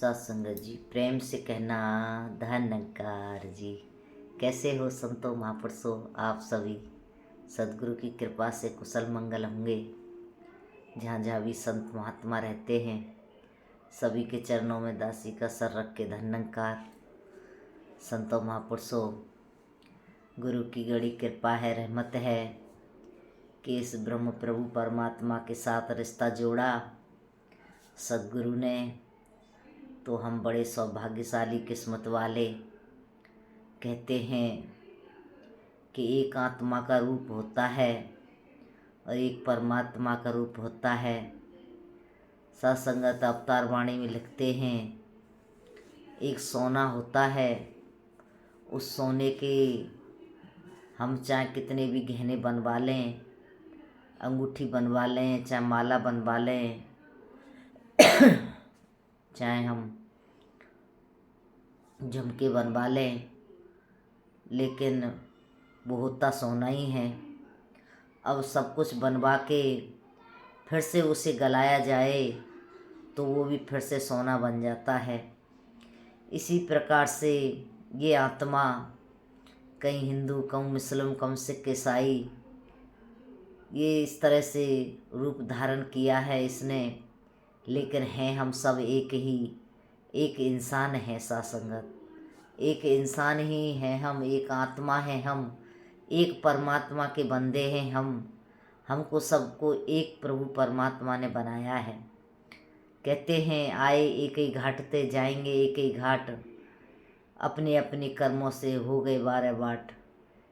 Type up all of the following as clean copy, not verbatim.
सत्संगत जी, प्रेम से कहना धन्यकार जी। कैसे हो संतो महापुरुषों, आप सभी सदगुरु की कृपा से कुशल मंगल होंगे। जहाँ जहाँ भी संत महात्मा रहते हैं, सभी के चरणों में दासी का सर रख के धन्यकार। संतो महापुरुषों, गुरु की बड़ी कृपा है, रहमत है कि इस ब्रह्म प्रभु परमात्मा के साथ रिश्ता जोड़ा सदगुरु ने। तो हम बड़े सौभाग्यशाली किस्मत वाले। कहते हैं कि एक आत्मा का रूप होता है और एक परमात्मा का रूप होता है। सत्संगत अवतार वाणी में लिखते हैं, एक सोना होता है, उस सोने के हम चाहे कितने भी गहने बनवा लें, अंगूठी बनवा लें, चाहे माला बनवा लें, चाहे हम झुमके बनवा लें, लेकिन वो होता सोना ही है। अब सब कुछ बनवा के फिर से उसे गलाया जाए तो वो भी फिर से सोना बन जाता है। इसी प्रकार से ये आत्मा कहीं हिंदू, कहीं मुस्लिम, कहीं सिख, ईसाई, ये इस तरह से रूप धारण किया है इसने, लेकिन हैं हम सब एक ही, एक इंसान है। सत्संगत एक इंसान ही है हम, एक आत्मा है हम, एक परमात्मा के बंदे हैं हम। हमको सबको एक प्रभु परमात्मा ने बनाया है। कहते हैं आए एक ही घाट ते, जाएंगे एक ही घाट, अपने अपने कर्मों से हो गए 12 बाट।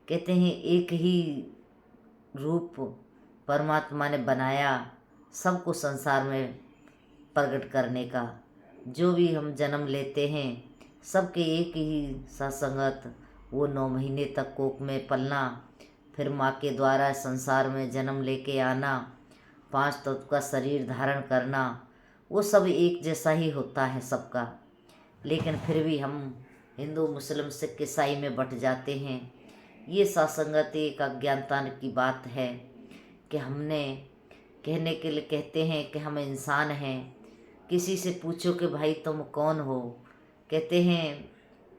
कहते हैं एक ही रूप परमात्मा ने बनाया सबको संसार में प्रकट करने का। जो भी हम जन्म लेते हैं सबके एक ही सत्संगत, वो 9 महीने तक कोख में पलना, फिर माँ के द्वारा संसार में जन्म लेके आना, 5 तत्व का शरीर धारण करना, वो सब एक जैसा ही होता है सबका। लेकिन फिर भी हम हिंदू, मुस्लिम, सिख, ईसाई में बट जाते हैं। ये सत्संगत एक अज्ञानता की बात है कि हमने कहने के लिए कहते हैं कि हम इंसान हैं। किसी से पूछो कि भाई तुम कौन हो, कहते हैं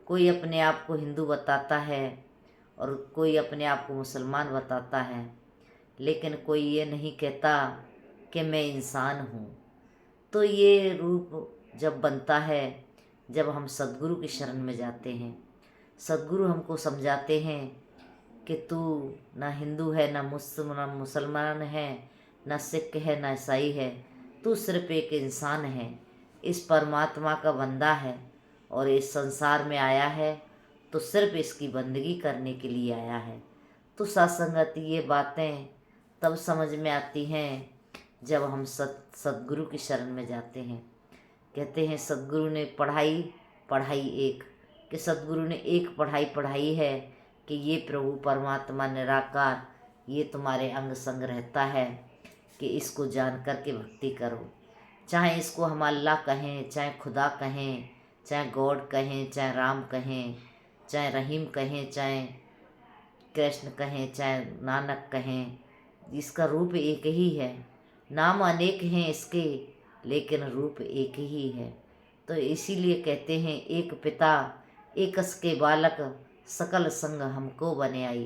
कोई अपने आप को हिंदू बताता है और कोई अपने आप को मुसलमान बताता है, लेकिन कोई ये नहीं कहता कि मैं इंसान हूँ। तो ये रूप जब बनता है, जब हम सदगुरु की शरण में जाते हैं, सदगुरु हमको समझाते हैं कि तू ना हिंदू है, ना मुसलमान है, ना सिख है, ना ईसाई है, तू सिर्फ एक इंसान है, इस परमात्मा का बंदा है और इस संसार में आया है तो सिर्फ इसकी बंदगी करने के लिए आया है। तो सत्संगत ये बातें तब समझ में आती हैं जब हम सदगुरु की शरण में जाते हैं। कहते हैं सदगुरु ने पढ़ाई एक, कि सदगुरु ने एक पढ़ाई पढ़ाई है कि ये प्रभु परमात्मा निराकार ये तुम्हारे अंग संग रहता है, कि इसको जान कर के भक्ति करो। चाहे इसको हम अल्लाह कहें, चाहे खुदा कहें, चाहे गॉड कहें, चाहे राम कहें, चाहे रहीम कहें, चाहे कृष्ण कहें, चाहे नानक कहें, इसका रूप एक ही है। नाम अनेक हैं इसके, लेकिन रूप एक ही है। तो इसीलिए कहते हैं एक पिता एकस के बालक, सकल संग हमको बने आई।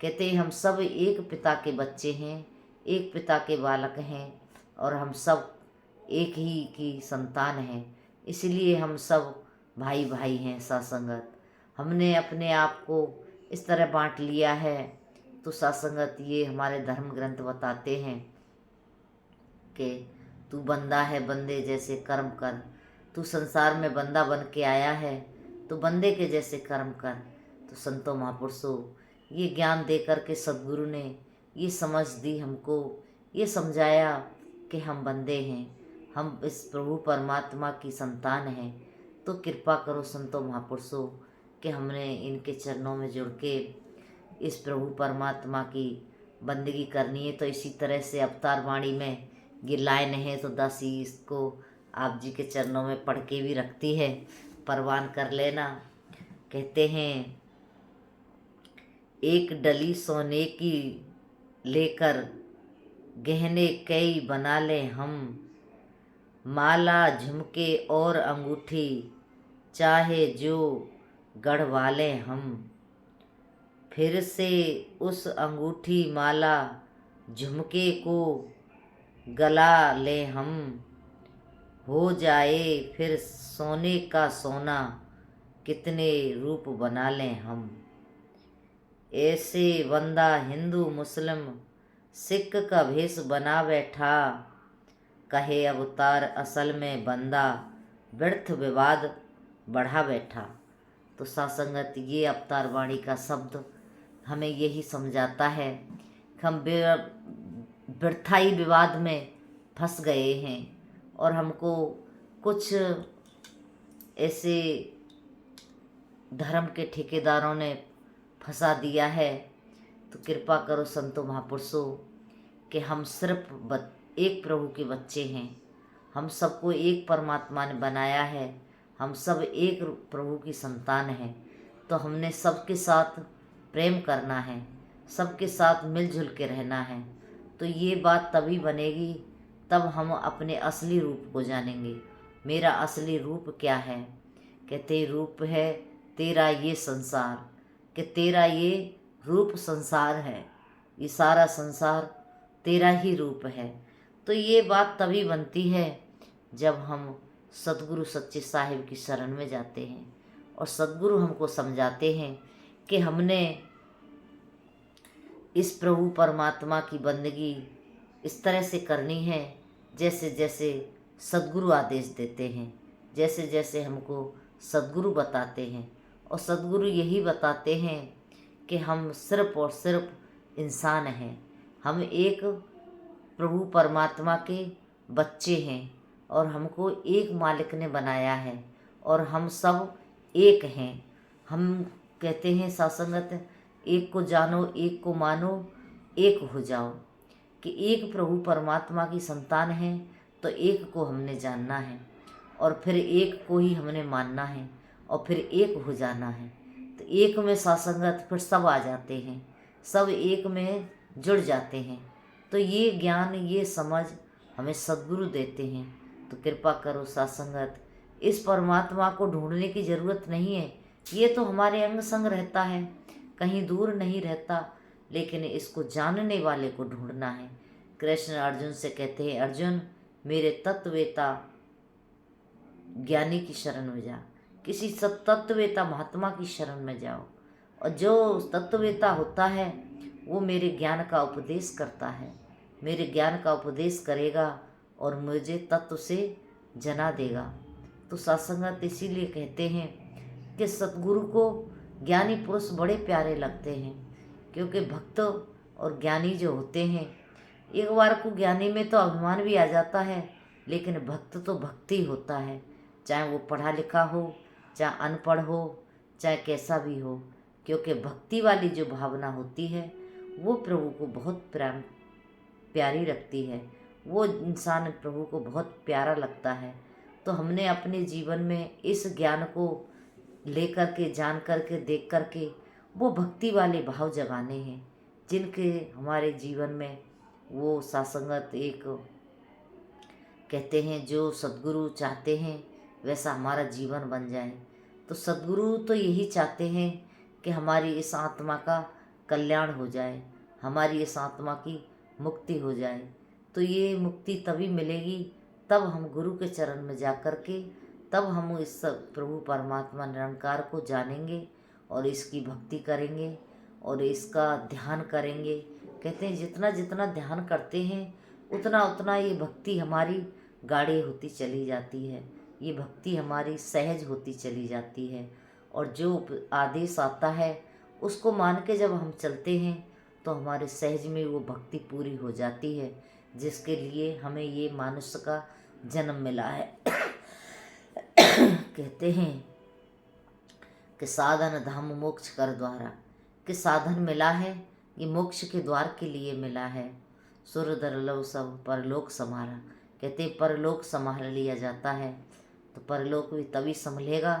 कहते हैं हम सब एक पिता के बच्चे हैं, एक पिता के बालक हैं और हम सब एक ही की संतान हैं। इसलिए हम सब भाई भाई हैं। सत्संगत हमने अपने आप को इस तरह बांट लिया है। तो सत्संगत ये हमारे धर्म ग्रंथ बताते हैं कि तू बंदा है, बंदे जैसे कर्म कर। तू संसार में बंदा बन के आया है तो बंदे के जैसे कर्म कर। तो संतों महापुरुषों, ये ज्ञान दे कर के सदगुरु ने ये समझ दी हमको, ये समझाया कि हम बंदे हैं, हम इस प्रभु परमात्मा की संतान हैं। तो कृपा करो संतों महापुरुषों कि हमने इनके चरणों में जुड़ के इस प्रभु परमात्मा की बंदगी करनी है। तो इसी तरह से अवतार वाणी में ये लाइन है, तो दासी इसको आप जी के चरणों में पढ़ के भी रखती है, परवान कर लेना। कहते हैं एक डली सोने की लेकर गहने कई बना लें हम, माला झुमके और अंगूठी चाहे जो गढ़वा लें हम, फिर से उस अंगूठी माला झुमके को गला लें हम। हो जाए फिर सोने का सोना, कितने रूप बना लें हम। ऐसे बंदा हिंदू मुस्लिम सिख का भेष बना बैठा, कहे अवतार असल में बंदा, व्यर्थ विवाद बढ़ा बैठा। तो सासंगत ये अवतार वाणी का शब्द हमें यही समझाता है कि हम व्यर्थाई विवाद में फंस गए हैं और हमको कुछ ऐसे धर्म के ठेकेदारों ने फंसा दिया है। तो कृपा करो संतों महापुरुषों कि हम सिर्फ एक प्रभु के बच्चे हैं। हम सबको एक परमात्मा ने बनाया है। हम सब एक प्रभु की संतान हैं। तो हमने सबके साथ प्रेम करना है, सबके साथ मिलजुल के रहना है। तो ये बात तभी बनेगी तब हम अपने असली रूप को जानेंगे। मेरा असली रूप क्या है? कहते रूप है तेरा ये संसार, कि तेरा ये रूप संसार है, ये सारा संसार तेरा ही रूप है। तो ये बात तभी बनती है जब हम सतगुरु सच्चे साहिब की शरण में जाते हैं और सतगुरु हमको समझाते हैं कि हमने इस प्रभु परमात्मा की बंदगी इस तरह से करनी है जैसे जैसे सद्गुरु आदेश देते हैं, जैसे जैसे हमको सद्गुरु बताते हैं। और सद्गुरु यही बताते हैं कि हम सिर्फ और सिर्फ इंसान हैं। हम एक प्रभु परमात्मा के बच्चे हैं और हमको एक मालिक ने बनाया है और हम सब एक हैं। हम कहते हैं सासंगत, एक को जानो, एक को मानो, एक हो जाओ। कि एक प्रभु परमात्मा की संतान है तो एक को हमने जानना है और फिर एक को ही हमने मानना है और फिर एक हो जाना है। तो एक में सासंगत फिर सब आ जाते हैं, सब एक में जुड़ जाते हैं। तो ये ज्ञान, ये समझ हमें सद्गुरु देते हैं। तो कृपा करो सासंगत, इस परमात्मा को ढूंढने की ज़रूरत नहीं है। ये तो हमारे अंग संग रहता है, कहीं दूर नहीं रहता, लेकिन इसको जानने वाले को ढूंढना है। कृष्ण अर्जुन से कहते हैं, अर्जुन मेरे तत्ववेता ज्ञानी की शरण में जा, किसी तत्ववेता महात्मा की शरण में जाओ। और जो तत्ववेता होता है वो मेरे ज्ञान का उपदेश करता है, मेरे ज्ञान का उपदेश करेगा और मुझे तत्व से जना देगा। तो सत्संगत इसीलिए कहते हैं कि सतगुरु को ज्ञानी पुरुष बड़े प्यारे लगते हैं, क्योंकि भक्त और ज्ञानी जो होते हैं, एक बार को ज्ञानी में तो अभिमान भी आ जाता है, लेकिन भक्त तो भक्ति होता है, चाहे वो पढ़ा लिखा हो, चाहे अनपढ़ हो, चाहे कैसा भी हो। क्योंकि भक्ति वाली जो भावना होती है वो प्रभु को बहुत प्यारी रखती है, वो इंसान प्रभु को बहुत प्यारा लगता है। तो हमने अपने जीवन में इस ज्ञान को लेकर के, जान करके, देख करके वो भक्ति वाले भाव जगाने हैं, जिनके हमारे जीवन में वो सासंगत एक कहते हैं जो सद्गुरु चाहते हैं वैसा हमारा जीवन बन जाए। तो सद्गुरु तो यही चाहते हैं कि हमारी इस आत्मा का कल्याण हो जाए, हमारी इस आत्मा की मुक्ति हो जाए। तो ये मुक्ति तभी मिलेगी तब हम गुरु के चरण में जा कर के, तब हम इस प्रभु परमात्मा निरंकार को जानेंगे और इसकी भक्ति करेंगे और इसका ध्यान करेंगे। कहते हैं जितना जितना ध्यान करते हैं उतना उतना ये भक्ति हमारी गाढ़ी होती चली जाती है, ये भक्ति हमारी सहज होती चली जाती है। और जो आदेश आता है उसको मान के जब हम चलते हैं तो हमारे सहज में वो भक्ति पूरी हो जाती है, जिसके लिए हमें ये मानुष्य का जन्म मिला है। कहते हैं कि साधन धाम मोक्ष कर द्वारा, कि साधन मिला है ये मोक्ष के द्वार के लिए मिला है। सुर दरलव सब परलोक संभाला, कहते परलोक संभाल लिया जाता है। तो परलोक भी तभी संभलेगा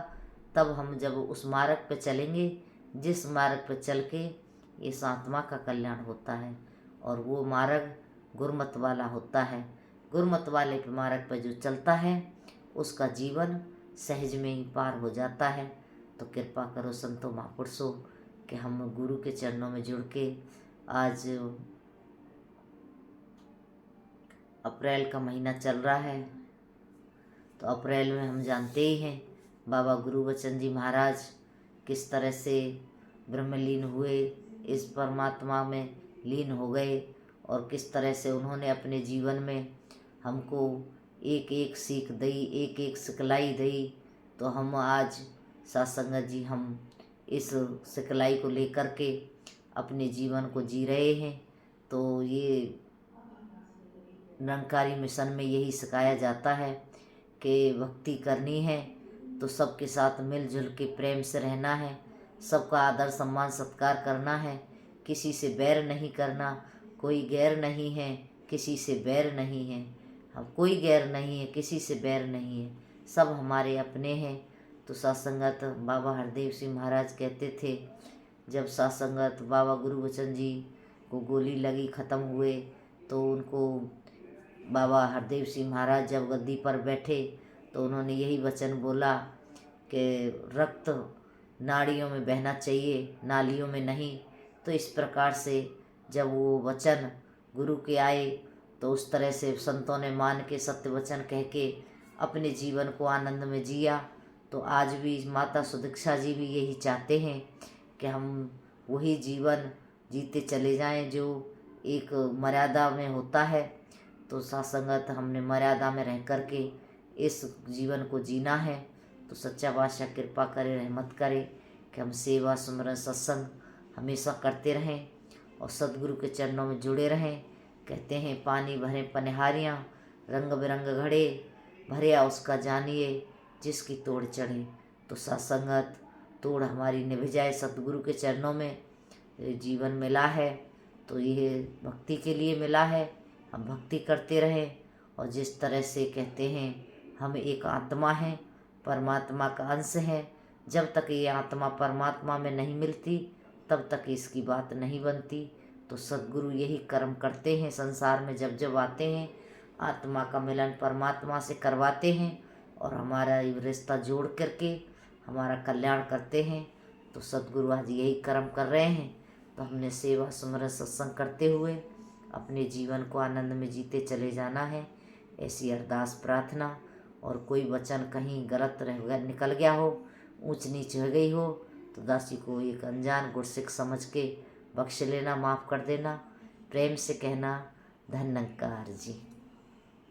तब हम जब उस मार्ग पे चलेंगे जिस मार्ग पे चल के इस आत्मा का कल्याण होता है, और वो मार्ग गुरमत वाला होता है। गुरमत वाले मार्ग पर जो चलता है उसका जीवन सहज में ही पार हो जाता है। तो कृपा करो संतों महापुरुषों कि हम गुरु के चरणों में जुड़ के आज अप्रैल का महीना चल रहा है, तो अप्रैल में हम जानते ही हैं बाबा गुरुबचन जी महाराज किस तरह से ब्रह्मलीन हुए, इस परमात्मा में लीन हो गए और किस तरह से उन्होंने अपने जीवन में हमको एक एक सीख दी, एक एक सिखलाई दी। तो हम आज सत्संगत जी हम इस सिखलाई को लेकर के अपने जीवन को जी रहे हैं। तो ये निरंकारी मिशन में यही सिखाया जाता है कि भक्ति करनी है तो सबके साथ मिलजुल के प्रेम से रहना है, सबका आदर सम्मान सत्कार करना है, किसी से बैर नहीं करना। कोई गैर नहीं है, किसी से बैर नहीं है। हम कोई गैर नहीं है, किसी से बैर नहीं है, सब हमारे अपने हैं। तो सत्संगत बाबा हरदेव सिंह महाराज कहते थे, जब सत्संगत बाबा गुरुबचन जी को गोली लगी, ख़त्म हुए, तो उनको बाबा हरदेव सिंह महाराज जब गद्दी पर बैठे तो उन्होंने यही वचन बोला कि रक्त नाड़ियों में बहना चाहिए, नालियों में नहीं। तो इस प्रकार से जब वो वचन गुरु के आए तो उस तरह से संतों ने मान के सत्य वचन कह के अपने जीवन को आनंद में जिया। तो आज भी माता सुदीक्षा जी भी यही चाहते हैं कि हम वही जीवन जीते चले जाएं जो एक मर्यादा में होता है। तो सत्संगत हमने मर्यादा में रह कर के इस जीवन को जीना है। तो सच्चा बादशाह कृपा करे, रहमत करे कि हम सेवा सुमरन सत्संग हमेशा करते रहें और सद्गुरु के चरणों में जुड़े रहें। कहते हैं पानी भरे पनिहारियाँ, रंग बिरंग घड़े भरिया उसका जानिए, जिसकी तोड़ चढ़े। तो सत्संगत तोड़ हमारी निभ जाए, सतगुरु के चरणों में जीवन मिला है तो ये भक्ति के लिए मिला है। हम भक्ति करते रहें और जिस तरह से कहते हैं हम एक आत्मा हैं, परमात्मा का अंश हैं। जब तक ये आत्मा परमात्मा में नहीं मिलती तब तक इसकी बात नहीं बनती। तो सद्गुरु यही कर्म करते हैं, संसार में जब जब आते हैं आत्मा का मिलन परमात्मा से करवाते हैं और हमारा रिश्ता जोड़ करके हमारा कल्याण करते हैं। तो सद्गुरु आज यही कर्म कर रहे हैं। तो हमने सेवा सुमरन सत्संग करते हुए अपने जीवन को आनंद में जीते चले जाना है, ऐसी अरदास प्रार्थना। और कोई वचन कहीं गलत निकल गया हो, ऊंच नीच हो गई हो, तो दासी को एक अनजान गुरसिक समझ के बख्श लेना, माफ़ कर देना, प्रेम से कहना धन्यकार जी।